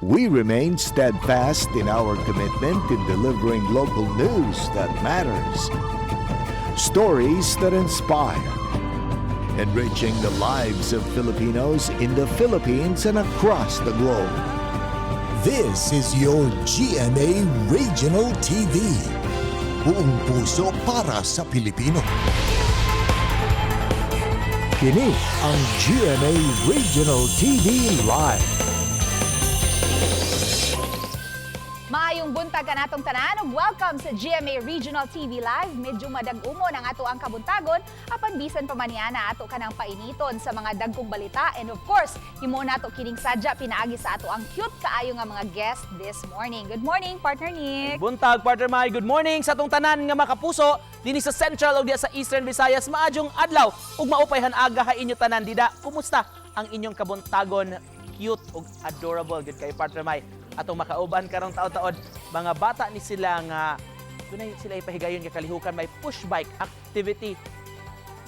We remain steadfast in our commitment in delivering local news that matters. Stories that inspire. Enriching the lives of Filipinos in the Philippines and across the globe. This is your GMA Regional TV. Buong puso para sa Pilipino. Kini ang GMA Regional TV Live. Maayong buntag kanatong tanan ug welcome sa GMA Regional TV Live. Medyo madag-umon ang ato ang kabuntagon apan bisan pa man niana ato kanang painiton sa mga dagkong balita, and of course himo nato kining sadya pinaagi sa ato ang cute kaayo nga mga guest this morning. Good morning, partner Nick. Buntag, partner Mai. Good morning sa atong tanan nga makapuso dinhi sa Central ug diya sa Eastern Visayas. Maadjong adlaw ug maupayhan aga ha inyo tanan dida. Kumusta ang inyong kabuntagon? Cute ug adorable gud kay partner Mai. Atong makauban karong taon-taon, mga bata ni sila nga dunay sila ipahigayon nga kalihukan, may push bike activity.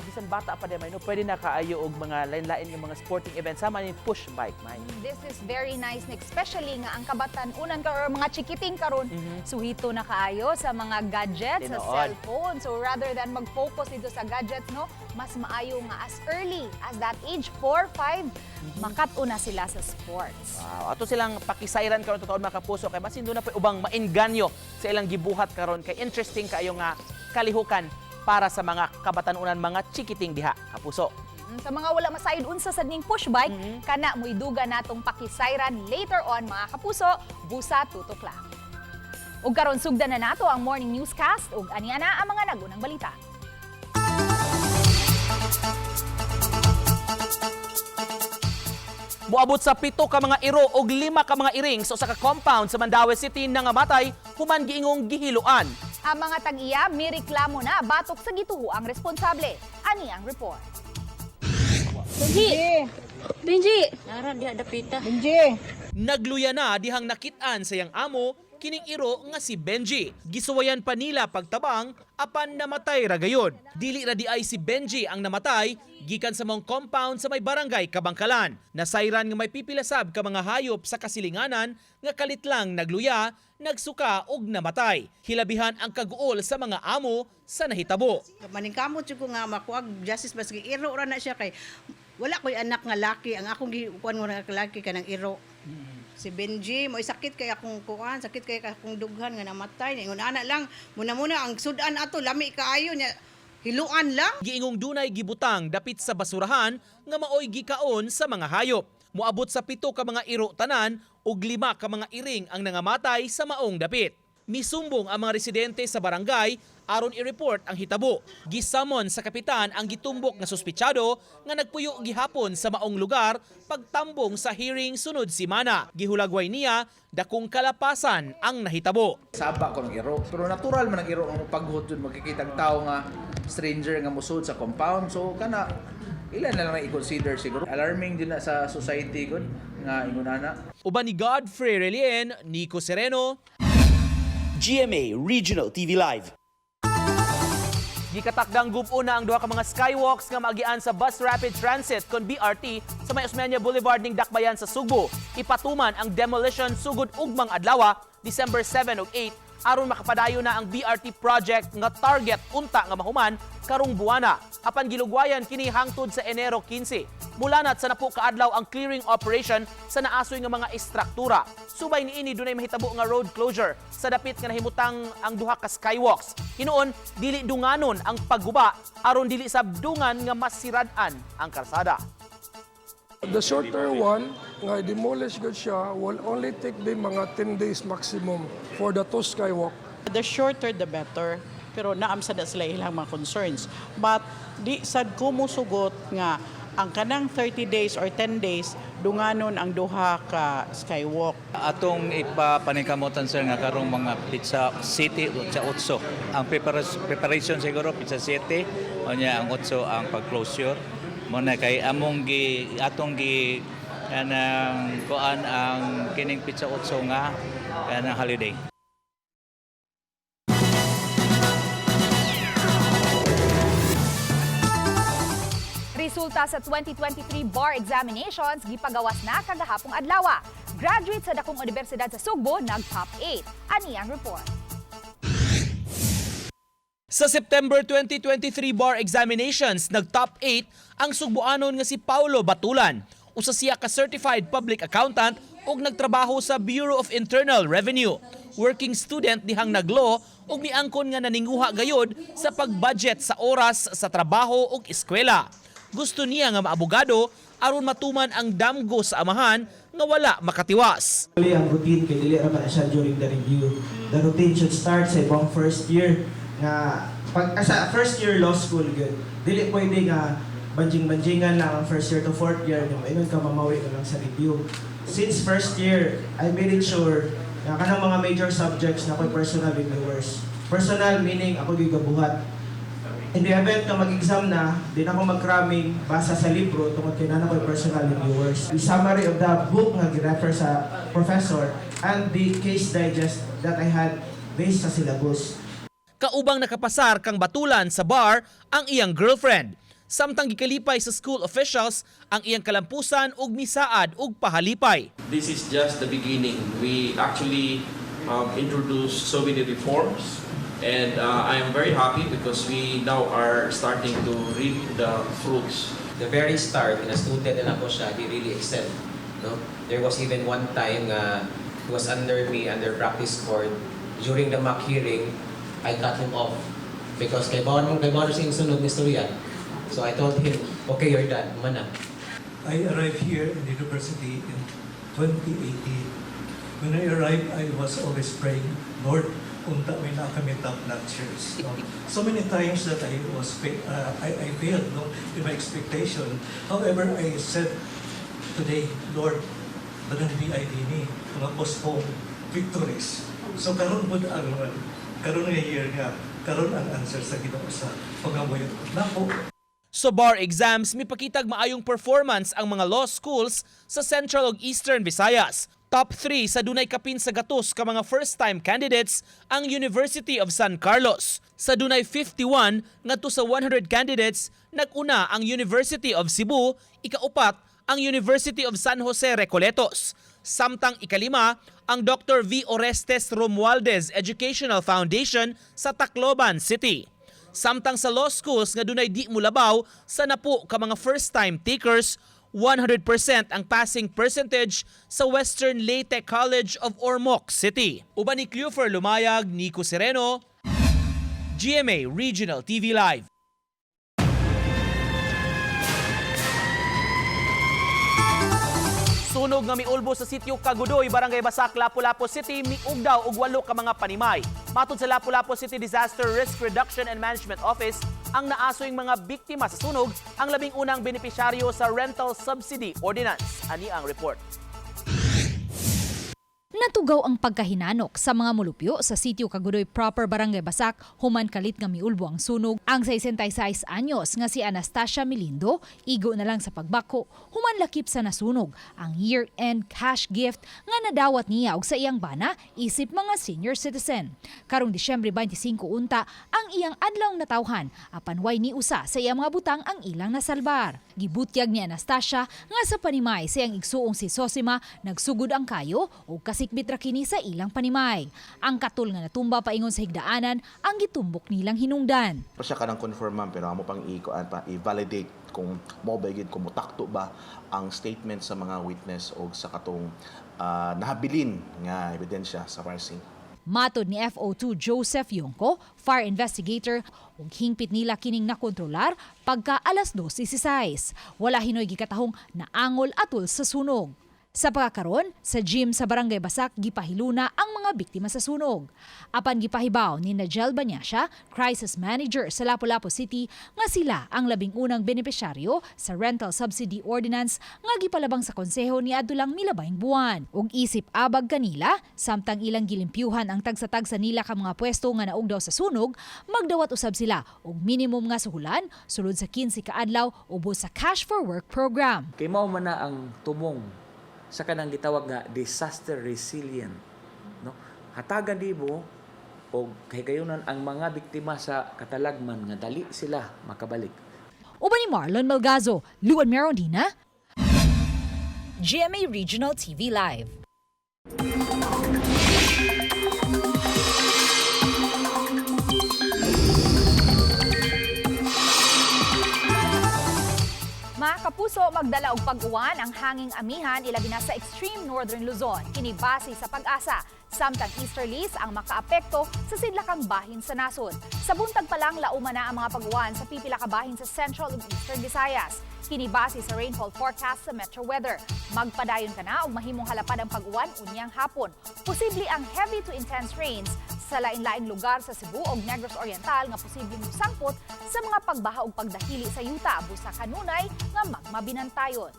Bisan bata pa din may no, pwede na kaayo og mga lain-lain nga mga sporting events sama ni push bike may. This is very nice, Nick, especially nga ang kabatan unan ka or mga chikiting karon suhito na kaayo sa mga gadgets, sa cellphone. So rather than mag-focus dito sa gadgets, no, mas maayo nga as early as that age 4, 5 makatuna sila sa sports. Wow, ato silang pakisayran karon tuon mga kapuso kay basin do na pa ubang maengganyo sa ilang gibuhat karon kay interesting kaayo nga kalihukan para sa mga kabatanunan, mga chikiting diha, kapuso. Sa mga wala masayod unsa sa ning push bike, kana mo'y duga natong pakisayran later on mga kapuso, busa tutok lang. Ug karon sugdan na nato ang morning newscast ug aniya na ang mga nagunang balita. Moabot sa 7 ka mga iro ug 5 ka mga iring sa usa ka compound sa Mandaue City nangamatay human giingong gihiluan. Ang mga tag-iya may reklamo na batok sa gituho ang responsable. Ani ang report. Benji! Nara, di ada pita. Nagluya na dihang nakitaan sa yang amo kining iro nga si Benji. Gisuwayan pa nila pagtabang apan namatay ra gayon. Dili ra di ay si Benji ang namatay gikan sa mong compound sa may barangay Kabangkalan. Nasayran nga may pipilasab ka mga hayop sa kasilinganan nga kalit lang nagluya, nagsuka ug namatay. Hilabihan ang kaguol sa mga amo sa nahitabo. Maningkamot jud ko nga makuag justice basig iro ra na siya kay wala ko'y anak nga laki, ang akong gikuan nga laki kanang iro. Si Benji mo sakit kay akong kuan, sakit kay akong dughan nga namatay. Ingon ana lang muna ang sudan ato lami kaayo niya. Hiluan lang. Giingong dunay gibutang dapit sa basurahan nga maoy gikaon sa mga hayop. Moabot sa 7 ka mga iro tanan ug 5 ka mga iring ang nangamatay sa maong dapit. Misumbong ang mga residente sa barangay aron i-report ang hitabo. Gisamon sa kapitan ang gitumbok na suspitsado nga nagpuyo gihapon sa maong lugar pagtambong sa hearing sunod simana. Gihulagway niya dakong kalapasan ang nahitabo. Saba ko ng iro. Pero natural man ang iro ang paghut jud makikita ang tao nga stranger nga musud sa compound. So kana ilan na lang i-consider siguro. Alarming din na sa society gud nga ingunana. Uban ni Godfrey Relien, Nico Sereno, GMA Regional TV Live. Gikatakdang gupo na ang duha ka mga skywalks nga maagian sa Bus Rapid Transit kon BRT sa may Osmeña Boulevard ning Dakbayan sa Subo. Ipatuman ang demolition sugod ugmang adlaw, December 7 ug 8 aron makapadayon na ang BRT project nga target unta nga mahuman karong buwana. Apan gilugwayan kini hangtod sa Enero 15. Mulanat sa napo kaadlaw ang clearing operation sa naasoy nga mga istruktura. Subay niini dunay mahitabo nga road closure sa dapit nga nahimutang ang duha ka skywalks. Hinuon dili dunganon ang pagguba aron dili sabdungan nga masirad-an ang kalsada. The shorter one, nga demolish good siya, will only take the mga 10 days maximum for the two skywalk. The shorter the better, pero naam sa sila ilang mga concerns. But di sad ko mo sugot nga ang kanang 30 days or 10 days dunganon ang duha ka skywalk. Atong ipapaningkamutan sir nga karong mga Pizza City sa 8. Ang preparation siguro Pizza City o niya ang 8 ang pag-closure. Muna kay atong gi kanang kuan ang kining Pizza 8 nga kanang holiday. Resulta sa 2023 bar examinations gipagawas na kagahapong adlaw. graduate sa dakong universidad sa Sugbo nag-top 8. Ani ang report. Sa September 2023 bar examinations, nag-top 8 ang Sugboanon nga si Paulo Batulan. Usa siya ka certified public accountant ug nagtrabaho sa Bureau of Internal Revenue. Working student dihang naglaw ug miangkon nga naninguha gayod sa pagbudget sa oras sa trabaho ug eskwela. Gusto niya nga maabogado aron matuman ang damgo sa amahan nga wala makatiwas. Ang routine kay dili ra man siya during the review. The routine should start sa ibang first year nga pag sa first year law school good. Dili pwede nga banjing-banjingan lang ang first year to fourth year nga maingon ka mamawi ka lang sa review. Since first year, I made it sure na kanang mga major subjects na ako'y personal reviewers. Personal meaning ako gigabuhat. In the event na mag-exam na, di na ako mag-cramming basa sa libro tungkol kay na ako'y personal reviewers. The summary of the book nga gi-refer sa professor and the case digest that I had based sa syllabus. Kaubang nakapasar kang Batulan sa bar ang iyang girlfriend. Samtang gikalipay sa school officials ang iyang kalampusan ug misaad ug pahalipay. This is just the beginning. We actually introduced so many reforms, and I am very happy because we now are starting to reap the fruits. The very start, na student na ako siya, he really excelled. No? There was even one time he was under me, under practice court. During the mock hearing, I cut him off because kay bawon siyang sunod ni istorya. So I told him, okay, you're done. Mana. I arrived here in the university in 2018. When I arrived, I was always praying, Lord, unta may na kami top-notchers. So many times that I failed in my expectation. However, I said today, Lord, danan BID ni, mga postpone victories. So karon po karon nga year nga, karon ang answer sa Ginoo sa pagabuyon nako. So bar exams, mipakitag maayong performance ang mga law schools sa Central ug Eastern Visayas. Top 3 sa dunay kapin sa gatos ka mga first-time candidates ang University of San Carlos. Sa dunay 51 ngadto sa 100 candidates, nag-una ang University of Cebu, ikaupat ang University of San Jose Recoletos. Samtang ikalima ang Dr. V. Orestes Romualdez Educational Foundation sa Tacloban City. Samtang sa law schools nga dunay di mulabaw sa napo ka mga first-time takers, 100% ang passing percentage sa Western Leyte College of Ormoc City. Uban ni Cleofer Lumayag, Nico Sereno, GMA Regional TV Live. Sunog nga miulbo sa sitio Kagudoy, Barangay Basak, Lapu-Lapu City, miugdaw og 8 ka mga panimay. Matud sa Lapu-Lapu City Disaster Risk Reduction and Management Office, ang naasoyng mga biktima sa sunog ang labing unang benepisyaryo sa Rental Subsidy Ordinance. Ani ang report. Natugaw ang pagkahinanok sa mga mulupyo sa sitio Kagudoy proper Barangay Basak human kalit nga miulbo ang sunog. Ang 66 anyos nga si Anastasia Milindo igo na lang sa pagbako human lakip sa nasunog ang year-end cash gift nga nadawat niya og sa iyang bana isip mga senior citizen. Karong Disyembre 25 unta ang iyang adlawng natawhan apan way ni usa sa iyang mga butang ang ilang nasalbar. Gibutyag ni Anastasia nga sa panimay sa iyang igsuong si Sosima nagsugod ang kayo o kasikbit ra kini sa ilang panimay. Ang katul nga natumba paingon sa higdaanan ang gitumbok nilang hinungdan. Siya kanang confirm pero amo pang i-validate kung mobile gid kung mutakto ba ang statement sa mga witness o sa katong nahabilin nga ebidensya sa parsing. Matod ni FO2 Joseph Yongko, fire investigator, ug hingpit nila kining nakontrolar pagka alas 12:16. Wala hinoy gikatahong naangol atol sa sunog. Sa pagkakaron, sa gym sa Barangay Basak, gipahiluna ang mga biktima sa sunog. Apan gipahibaw ni Najel Banyasya, crisis manager sa Lapu-Lapu City, nga sila ang labing unang benepisyaryo sa Rental Subsidy Ordinance nga gipalabang sa konseho ni adulang milabayng buwan. Ug isip abag kanila, samtang ilang gilimpyuhan ang tagsa-tagsa nila ka mga pwesto nga naugdaw sa sunog, magdawat usab sila og minimum nga suhulan sulod sa 15 ka adlaw ubos sa Cash for Work program. Kay mao man na ang tumong sa kanang gitawag nga disaster resilient, no? Hatagan nimo og kahigayunan ang mga biktima sa katalagman nga dali sila makabalik. Uban ni Marlon Malgazo, Luan Merondina, GMA Regional TV Live. Puso magdala og pag-uwan ang hanging amihan ilabi na sa extreme northern Luzon. Kini base sa Pag-asa. Samtang easterlies ang makaapekto sa sidlakang bahin sa nasod. Sa buntag pa lang lauma na ang mga pag-uwan sa pipila ka bahin sa Central ug Eastern Visayas. Kini base sa rainfall forecast sa Metro Weather. Magpadayon ka na og mahimong halapad ang pag-uwan unyang hapon. Posible ang heavy to intense rains sa lain-laing lugar sa Cebu ug Negros Oriental nga posibleng musangpot sa mga pagbaha ug pagdahili sa yuta busa kanunay nga magmabinantayon.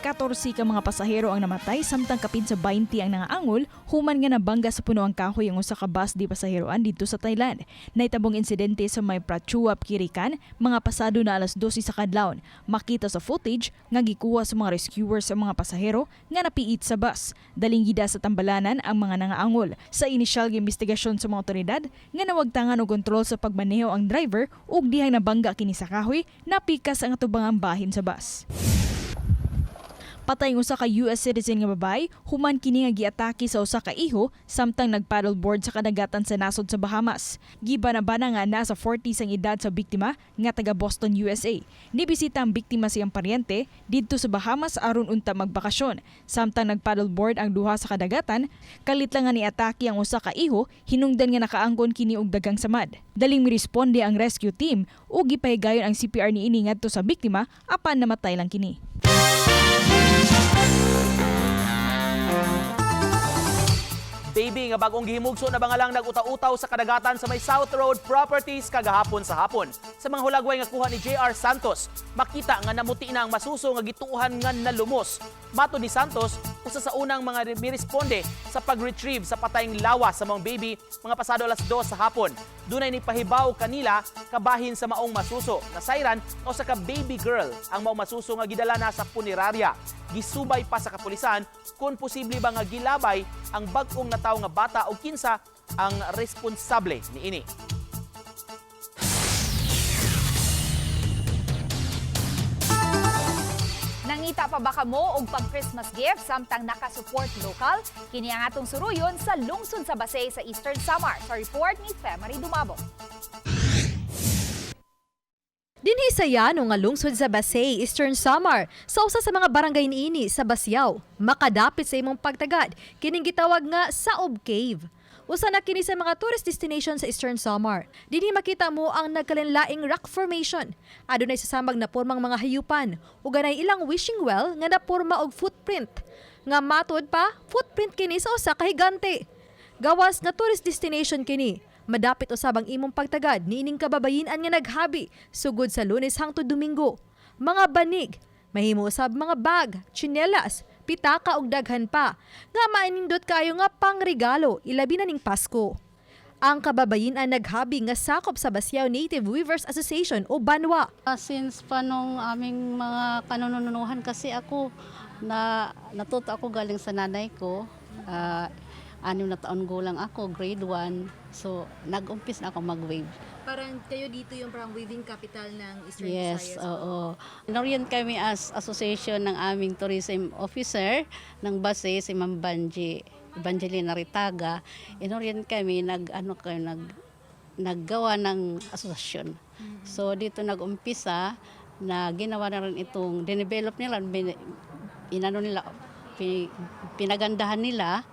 Katorsi ka mga pasahero ang namatay samtang kapin sa 20 ang nangaangol human nga nabangga sa puno ang kahoy ang usa ka bus di pasaheroan dito sa Thailand. Naitabong insidente sa may Prachuap, Kirikan, mga pasado na alas 12 sa kadlawon. Makita sa footage nga gikuha sa mga rescuers sa mga pasahero nga napiit sa bus. Daling gida sa tambalanan ang mga nangaangol. Sa inisyal nga investigasyon sa mga otoridad nga nawagtangan og kontrol sa pagmaneho ang driver ug dihang nabangga kini sa kahoy, napikas ang atubangang bahin sa bus. Patay ng usa ka US citizen nga babay, human kini nga giatake sa usa ka iho samtang nagpaddleboard sa kadagatan sa nasod sa Bahamas. Gibanabana nga nasa 40s ang edad sa biktima nga taga Boston, USA. Nibisita ang biktima siyang paryente didto sa Bahamas aron unta magbakasyon. Samtang nagpaddleboard ang duha sa kadagatan, kalit lang nga niatake ang usa ka iho, hinungdan nga nakaangkon kini og dagang samad. Daling miresponde ang rescue team ug gipahigayon ang CPR niini ngadto sa biktima apan namatay lang kini. Baby nga bagong gihimugso na bangalang nag-utaw-utaw sa kadagatan sa may South Road Properties kagahapon sa hapon. Sa mga hulagway nga kuha ni JR Santos, makita nga namuti na ang masuso nga gituuhan nga nalumos. Mato ni Santos, usa sa unang mga miresponde sa pag-retrieve sa patayng lawas sa mga baby mga pasado alas 2 sa hapon. Dunay ni pahibaw kanila kabahin sa maong masuso. Nasayran o sa ka baby girl ang maong masuso nga gidala na sa punerarya. Gisubay pa sa kapulisan kung posible ba nga gilabay ang bag-ong nataw nga bata o kinsa ang responsable niini. Nangita pa ba kamo og pang-Christmas gift samtang nakasupport local? Kini ang atong suruyon sa lungsod sa Basay sa Eastern Samar. Sa report ni Femari Dumabo. Dinhi saya nga lungsod sa Basay, Eastern Samar, sa usa sa mga barangay niini sa Basiaw, makadapit sa imong pagtagad, kining gitawag nga Saob Cave. Usa na kini sa mga tourist destination sa Eastern Samar. Dinhi makita mo ang nagkalinlaing rock formation. Adunay sasamag na pormang mga hayupan, ug ganay ilang wishing well nga naporma og footprint. Nga matod pa, footprint kini sa usa ka higante. Gawas nga tourist destination kini. Madapit usab ang imong pagtagad niining kababayin-an nga naghabi sugod sa Lunes hangtod Domingo. Mga banig, mahimo usab mga bag, tsinelas, pitaka ug daghan pa nga mainindot kayo nga pangregalo ilabi na ning Pasko. Ang kababayin-an naghabi nga sakop sa Basiaw Native Weavers Association o Banwa. Since pa nung aming mga kanununuhan kasi ako natuto ako galing sa nanay ko. 6 na taon gulang ako, grade 1. So, nag-umpis na ako mag-wave. Parang kayo dito yung parang weaving capital ng Eastern Yes, Visayas. oo. Inorient kami as association ng aming tourism officer ng Basay, si Ma'am Evangelina Ritaga. Inorient kami, naggawa ng asosasyon. So, dito nag-umpisa na ginawa na rin itong, dinevelop nila, pinagandahan nila.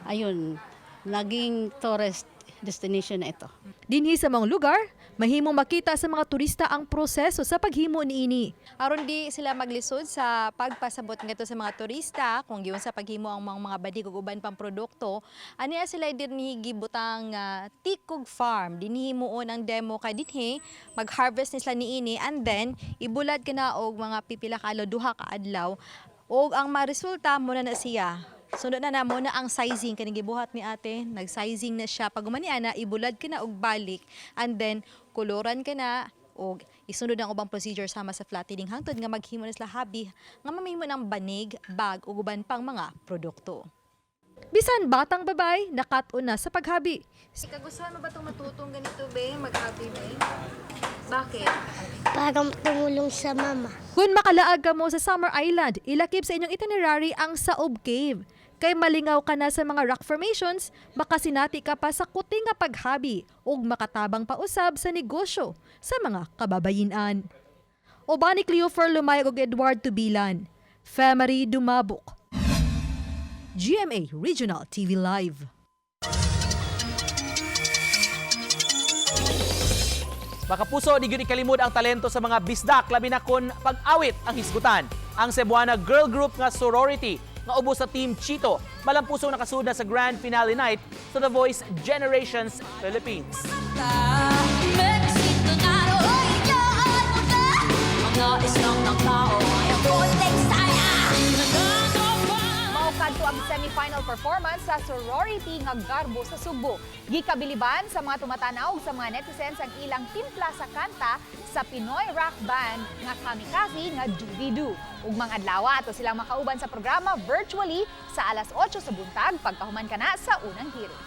Ayun, naging tourist destination na ito. Dinhi sa mga lugar, mahimong makita sa mga turista ang proseso sa paghimo niini. Aron di sila maglisod sa pagpasabot ngadto sa mga turista kung giun sa paghimo ang mga badig ug uban pang produkto, aniya sila dinhi gibutang Tikog Farm. Dinhi himuon ang demo kay dinhi mag-harvest nila niini and then ibulad kana og mga pipila ka adlaw, duha ka adlaw og ang maresulta mo na siya. Sunod na mo na ang sizing kaning gibuhat ni ate, nag-sizing na siya. Pag umani ana ibulad ka na og balik and then koloran ka na og isunod ang ubang procedure sama sa flattening hangtod nga maghimo na sila habi nga mamahimo ng banig, bag ug uban pang mga produkto. Bisan batang babay, nakat-on na sa paghabi. Kagustuhan mo ba itong matutong ganito, be? Mag-habi, be? Bakit? Para tumulong sa mama. Kung makalaag ka mo sa Summer Island, ilakip sa inyong itinerary ang Saob Cave. Kay malingaw ka na sa mga rock formations, baka sinati ka pa sa kuting nga paghabi ug makatabang pausab sa negosyo sa mga kababayin-an. Obani Cleofer Lumayog ug Edward Tubilan. Family Dumabok. GMA Regional TV Live. Mga kapuso, di gyud ikalimod ang talento sa mga bisdak, labi na kun pag-awit ang hisgutan. Ang Cebuana girl group nga sorority nga ubos sa Team Chito, malampusong nakasud na sa grand finale night sa The Voice Generations Philippines. Kadto ang semi-final performance sa sorority nga garbo sa Sugbo. Gikabiliban sa mga tumatanaw sa mga netizens ang ilang timpla sa kanta sa Pinoy rock band nga Kamikaze nga Doobie-Doo. Ug mga adlaw ato silang makauban sa programa virtually sa alas 8 sa buntag pagkahuman kana sa unang hearing.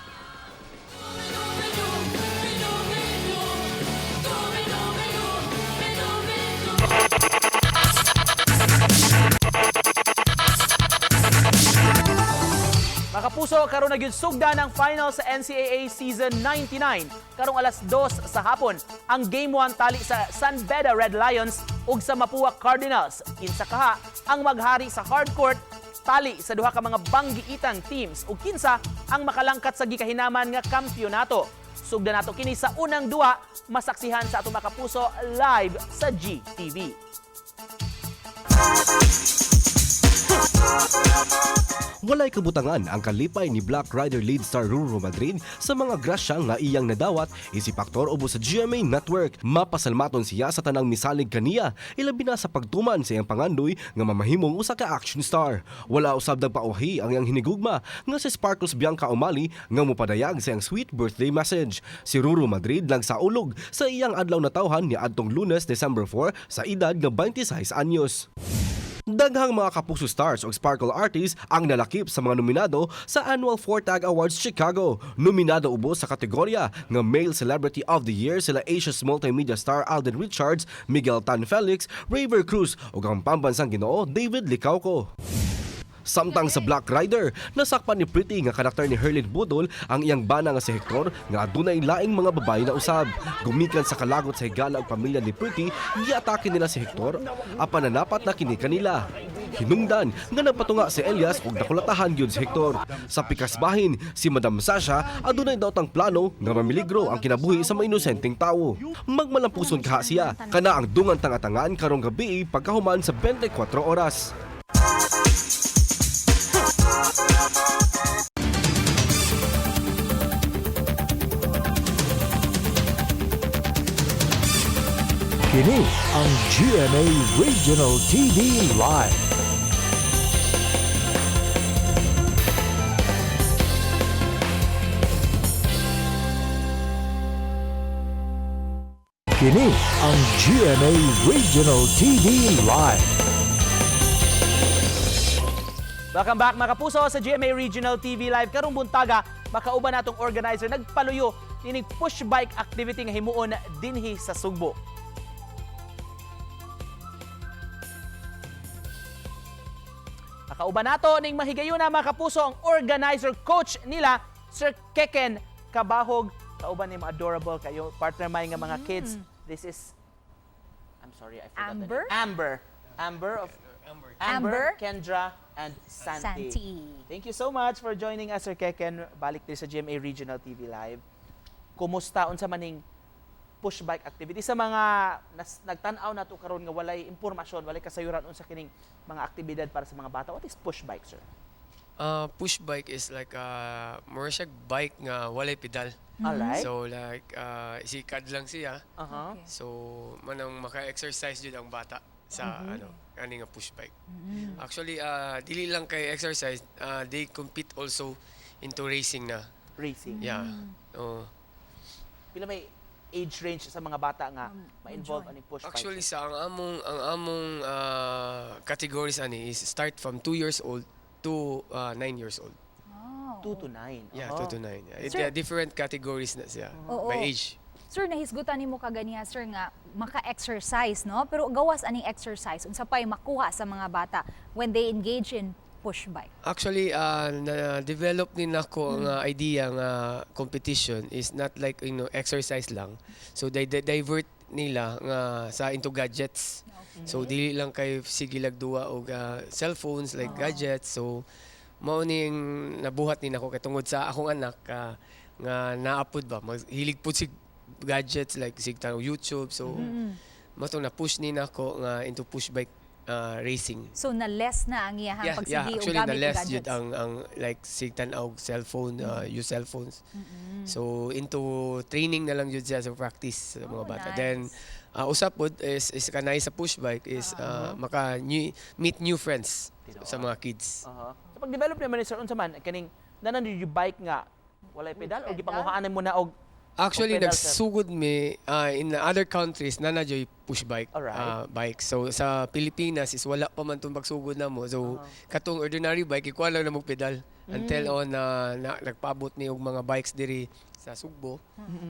Mga kapuso, karon na gyud sugda ng final sa NCAA Season 99. Karong alas 2 sa hapon, ang Game 1 tali sa San Beda Red Lions ug sa Mapua Cardinals. Kinsa kaha ang maghari sa hardcourt tali sa duha ka mga banggiitang teams ug kinsa ang makalangkat sa gikahinaman nga kampyonato. Sugda nato kini sa unang duwa, masaksihan sa ato mga kapuso live sa GTV. Walay kabutangan ang kalipay ni Black Rider lead star Ruru Madrid sa mga grasya nga iyang nadawat isip aktor ubos sa GMA Network. Mapasalmaton siya sa tanang misalig kaniya, ilabi na sa pagtuman sa iyang pangandoy nga mamahimong usa ka action star. Wala usab nagpauhi ang iyang hinigugma nga si Sparkles Bianca Umali nga mopadayag sa iyang sweet birthday message. Si Ruru Madrid nagsaulog sa iyang adlaw na tawhan ni adtong Lunes, December 4 sa edad nga 26 anyos. Daghang mga kapuso stars o sparkle artists ang nalakip sa mga nominado sa Annual 4TAG Awards Chicago. Nominado ubos sa kategorya nga Male Celebrity of the Year sila Asia's multimedia star Alden Richards, Miguel Tan Felix, Raver Cruz ug ang pambansang Ginoo David Licauco. Samtang sa Black Rider, nasakpan ni Pretty nga karakter ni Herlin Budol ang iyang bana nga si Hector nga adunay laing mga babae na usab. Gumikan sa kalagot sa higala ug pamilya ni Pretty, giatake nila si Hector apan nanapat na kini kanila. Hinungdan nga nagpatunga si Elias ug nakulatahan gyud si Hector. Sa pikas bahin, si Madam Sasha adunay daw tang plano nga mamiligro ang kinabuhi sa mga inosenteng tawo. Magmalampuson kaha siya kana ang dungan tangatangan karong gabi pagkahuman sa 24 oras. Kini ang GMA Regional TV Live. Kini ang GMA Regional TV Live. Welcome back mga kapuso sa GMA Regional TV Live. Karong buntaga, makauban natong organizer nagpaluyo nining push bike activity nga himuon dinhi sa Sugbo. Nakauban nato ning mahigayon na mga kapuso ang organizer coach nila, Sir Keken Kabahog. Kauban ni mga adorable kayo, partner may nga mga kids. This is, I'm sorry, I forgot the name. Amber, Kendra, and Santi. Thank you so much for joining us, Sir Keken. Balik din sa GMA Regional TV Live. Kumusta unsa maning push bike activity sa mga nagtan-aw nato karon nga walay impormasyon, walay kasayuran unsa kining mga aktibidad para sa mga bata? What is push bike, sir? Push bike is like more siya bike nga walay pedal. Alright. So like isikad lang siya. So manang maka-exercise jud ang bata sa kani nga push bike. Actually dili lang kay exercise, they compete also into racing na. Racing. Yeah. Pila may age range sa mga bata nga ma-involve ani push bike? Actually sa ang among categories ani is start from 2 years old to 9 years old. 2 to 9. Yeah, 2 to 9. Yeah. Different categories na siya by age. Sir, nahisgutan nimo kaganiya sir nga maka-exercise, no? Pero gawas aning exercise unsa pay makuha sa mga bata when they engage in push bike? Actually, na-develop din ako ang idea nga competition is not like exercise lang. So they divert nila nga sa into gadgets. So dili lang kay sige lagduwa og cellphones like gadgets. So mao ning nabuhat ni nako kay tungod sa akong anak nga naapod ba hilig pud sig gadgets like sig tanong YouTube. So mo na push ni nako nga into push bike racing. So na-less na ang iyahang pagsigi o actually gamit na-less ng jud gadgets. ang like sig tan-aw cellphone, use cellphones. So into training na lang jud siya sa practice sa mga bata. nice. Then usap pod is kanay sa push bike is maka meet new friends sa mga kids. So pag-develop naman ni Sir unsa man kaning nanan yung bike nga walay pedal o gipanguhaan mo na og Actually, pedal, sir? nagsugod mi in other countries na nadyo'y push bike. Alright. Bike. So sa Pilipinas is wala pa man itong pagsugod na mo. So katong ordinary bike, ikuha lang na pedal until on nagpabot ni og mga bikes diri sa Sugbo.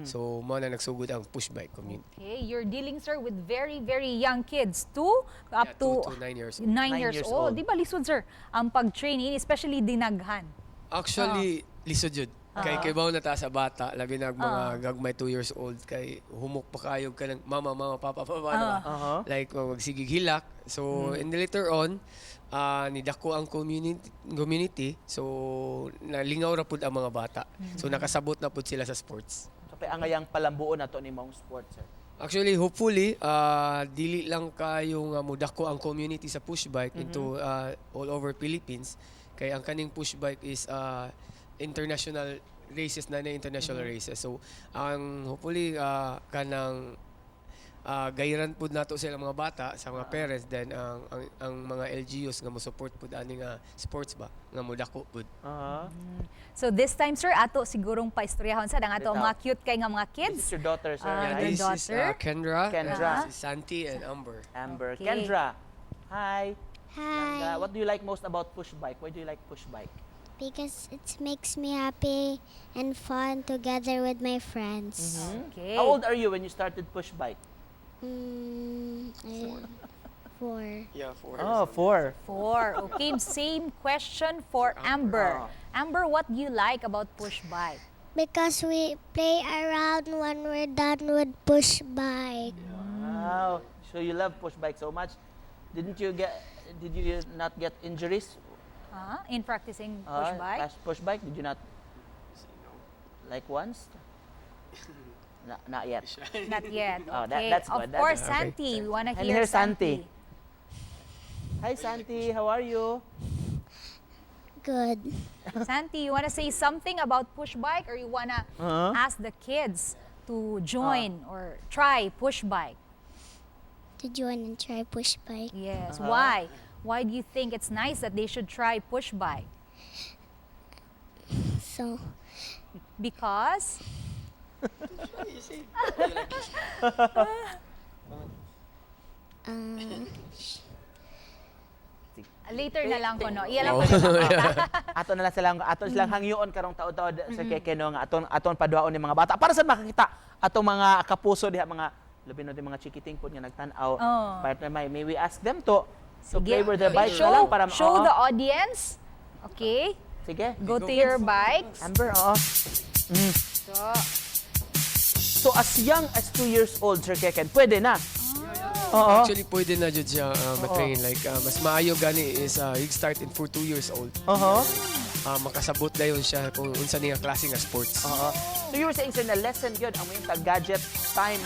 So mo na nagsugod ang push bike community. Okay, you're dealing, sir, with very, very young kids, up to 2 to 9 years old. 9 years old. Di ba lisod, sir, ang pag-training, especially dinaghan? Actually, lisod jud. Kay bawo na ta sa bata, labi na mga gagmay 2 years old kay humok pa kayog ka ng mama, papa ba? Like magsigig hilak. So in the later on, nidako ang community. So nalingaw ra pud ang mga bata. So nakasabot na pud sila sa sports. So angayang palambuon nato ni mong sports, sir. Actually, hopefully, dili lang kayo nga mudako ang community sa push bike into all over Philippines. Kay ang kaning push bike is international races na international races. So, ang hopefully kanang gayran pud nato sa mga bata, sa mga parents, then ang mga LGUs nga mo support pud ani nga sports ba nga modako pud. So this time, sir, ato sigurong paistoryahon sa ato mga cute kay nga mga kids. This is your daughter, sir. Your This daughter. is Kendra. Kendra. This is Santi and Amber. Amber. Okay. Kendra. Hi. Hi. What do you like most about push bike? Why do you like push bike? Because it makes me happy and fun together with my friends. Okay. How old are you when you started push bike? 4. Yeah, 4. Oh, 4. 4. Okay, same question for Amber. Amber, what do you like about push bike? Because we play around when we're done with push bike. Wow. So you love push bike so much. Did you not get injuries? In practicing push bike? As push bike, did you not like once? Not yet. Not yet. Okay. Oh, that's good. Of course, That's Santi. We want to And hear here's Santi. Hi, Santi. How are you? Good. Santi, you want to say something about push bike, or you want to ask the kids to join or try push bike? To join and try push bike. Yes. Why? Why do you think it's nice that they should try push bike? So, Because? Later na lang ko, no? Iya lang ko Ato na lang silang hangyoon karong taod-taod sa kekeno nga aton paduaon ni mga bata para sa makakita atong mga kapuso diha mga labi na di mga chikiting pud nga nagtan-aw. May we ask them to play with their bike na lang para show the audience. Okay? Sige. Go to your bikes. Amber, So as young as 2 years old, Sir Keken, pwede na. Actually, pwede na jud siya matrain. Like, mas maayo gani is you start in for 2 years old. Makasabot na yun siya kung unsa niya klase nga sports. So you were saying, sir, na lesson yun ang mga gadget time.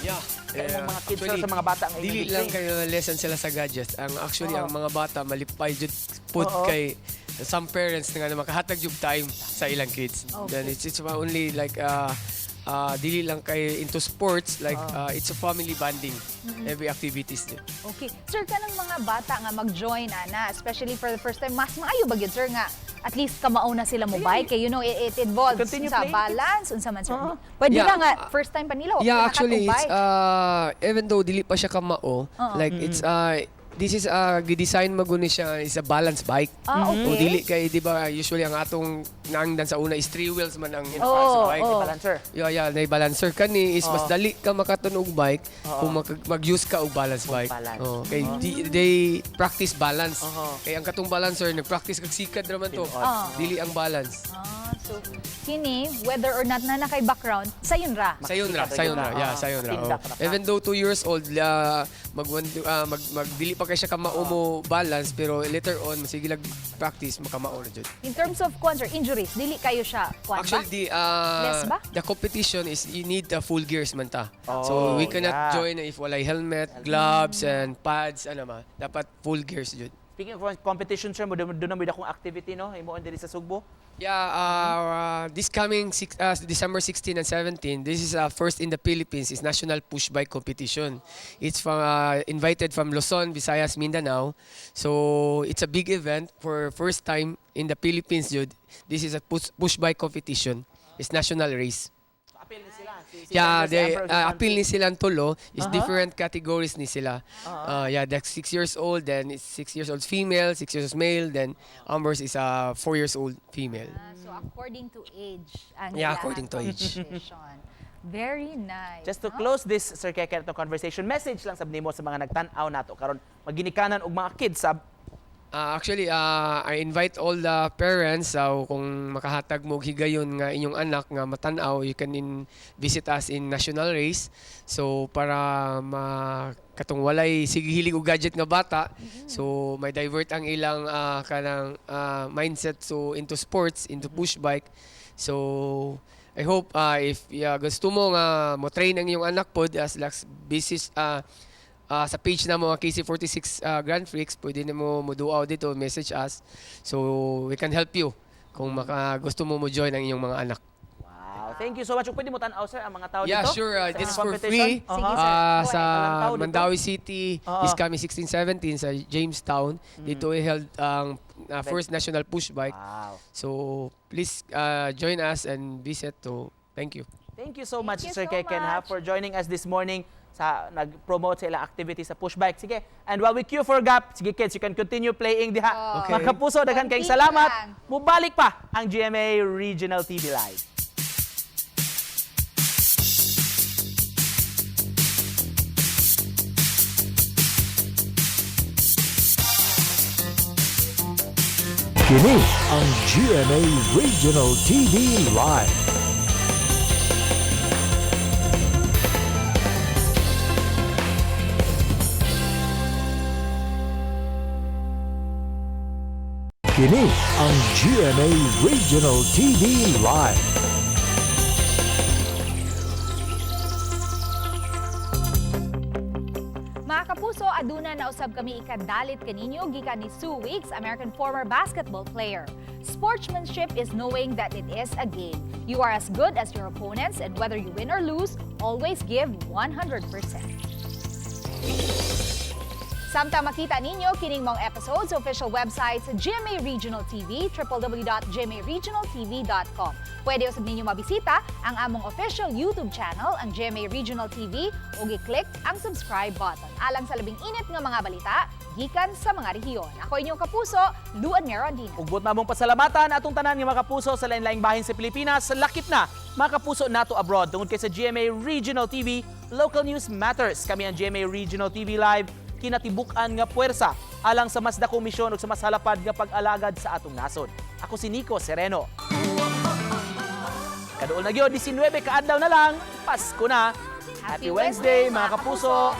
Kaya mga kids Actually, sa mga bata ngayon. Dili lang kayo lesson sila sa gadgets. Actually, ang mga bata malipay jud pud kay some parents nga na makahatag jud time sa ilang kids. Then it's only like dili lang kay into sports, like it's a family bonding every activities din. Okay. Sir, kanang mga bata nga mag-join, ana, especially for the first time, mas maayo ba yun, sir, nga at least kamao na sila mo bike? Kaya, you know, it involves Continue sa playing. balance, unsa man, sir. Pwede lang nga, first time pa nila, Yeah, actually, it's, bike. even though dili pa siya kamao, like it's this is gidesign maguni siya is a balance bike. Okay. O dili kay di ba usually ang atong naangdan sa una is 3 wheels man ang Oo, sa bike. oo. Balancer. Yeah, na balancer kani is mas dali ka makatunog bike kung mag-use ka og balance bike. balance. Kay they practice balance. Kay ang katong balancer nag-practice kag sikad ra man to. Dili ang balance. So, kini, whether or not na kay background, sayon ra. Sayon ra. Yeah, sayon ra. Tindak na ka. Even though 2 years old, magdili pa kay siya kamao mo balance pero later on sige lag practice makamao na jud. In terms of injuries, dili kayo siya kwan ba? Actually, Less ba? the competition is you need full gears man ta. So we cannot join if walay helmet, gloves, and pads, dapat full gears jud. Speaking of competition, sir, doon na may akong activity, no? Imo diri sa Sugbo. Yeah, this coming December 16 and 17, this is first in the Philippines, is National Push Bike Competition. It's from invited from Luzon, Visayas, Mindanao. So it's a big event for first time in the Philippines, Jude. This is a push bike competition. It's national race. Appeal ni sila. Yeah, they appeal ni silang tulo is different categories ni sila. Yeah, that's 6 years old, then it's 6 years old female, 6 years old male, then ours is 4 years old female. So according to age. Ang Yeah, ilang according to age. competition. Very nice. Just to close this, Sir Keke, itong conversation, message lang sabni mo sa mga nagtanaw nato karon maginikanan og mga kids sa Actually, I invite all the parents kung makahatag mo og higayon nga inyong anak nga matanaw, you can visit us in national race. So para katong walay sige hilig og gadget nga bata, so may divert ang ilang kanang mindset into sports, into push bike. So I hope if gusto mo nga mo train ang iyong anak pod as basis sa page na mga KC46 Grand Prix, pwede na mo duaw dito, message us. So we can help you kung gusto mo join ang inyong mga anak. Wow, thank you so much. Pwede mo tanaw, sir, ang mga tao Yeah, dito? sure. sa It's mga for competition? free. Sa Mandawi City, this coming 16-17 sa Jamestown. Dito i held ang first national push bike. Wow. So please join us and visit. Thank you. Thank you so much, you Sir so Keken, much. for joining us this morning sa nag-promote sa ilang activity sa push bike. Sige. And while we queue for Gap, sige kids, you can continue playing diha. Okay. Mga kapuso, daghan kayong Continue salamat. lang. Mubalik pa ang GMA Regional TV Live. Kini ang GMA Regional TV Live. Kini ang GMA Regional TV Live. Mga kapuso, aduna na usab kami ikadalit kaninyo gikan ni Sue Weeks, American former basketball player. Sportsmanship is knowing that it is a game. You are as good as your opponents, and whether you win or lose, always give 100%. Samtang makita ninyo kining mong episodes sa official website sa GMA Regional TV, www.gmaregionaltv.com. Pwede usab ninyo mabisita ang among official YouTube channel, ang GMA Regional TV, ug i-click ang subscribe button. Alang sa labing init nga mga balita, gikan sa mga rehiyon. Ako inyong kapuso, Luan Merondina. Ugbot na mong pasalamatan atong tanan nga mga kapuso sa lain-laing bahin sa Pilipinas. Lakip na mga kapuso nato abroad. Tungod kay sa GMA Regional TV, Local News Matters. Kami ang GMA Regional TV Live, kinatibukan nga puwersa alang sa mas dakong misyon ug sa mas halapad nga pag-alagad sa atong nasod. Ako si Nico Sereno. Kaduol na gyud 19 kaadlaw na lang, Pasko na. Happy Wednesday mga kapuso.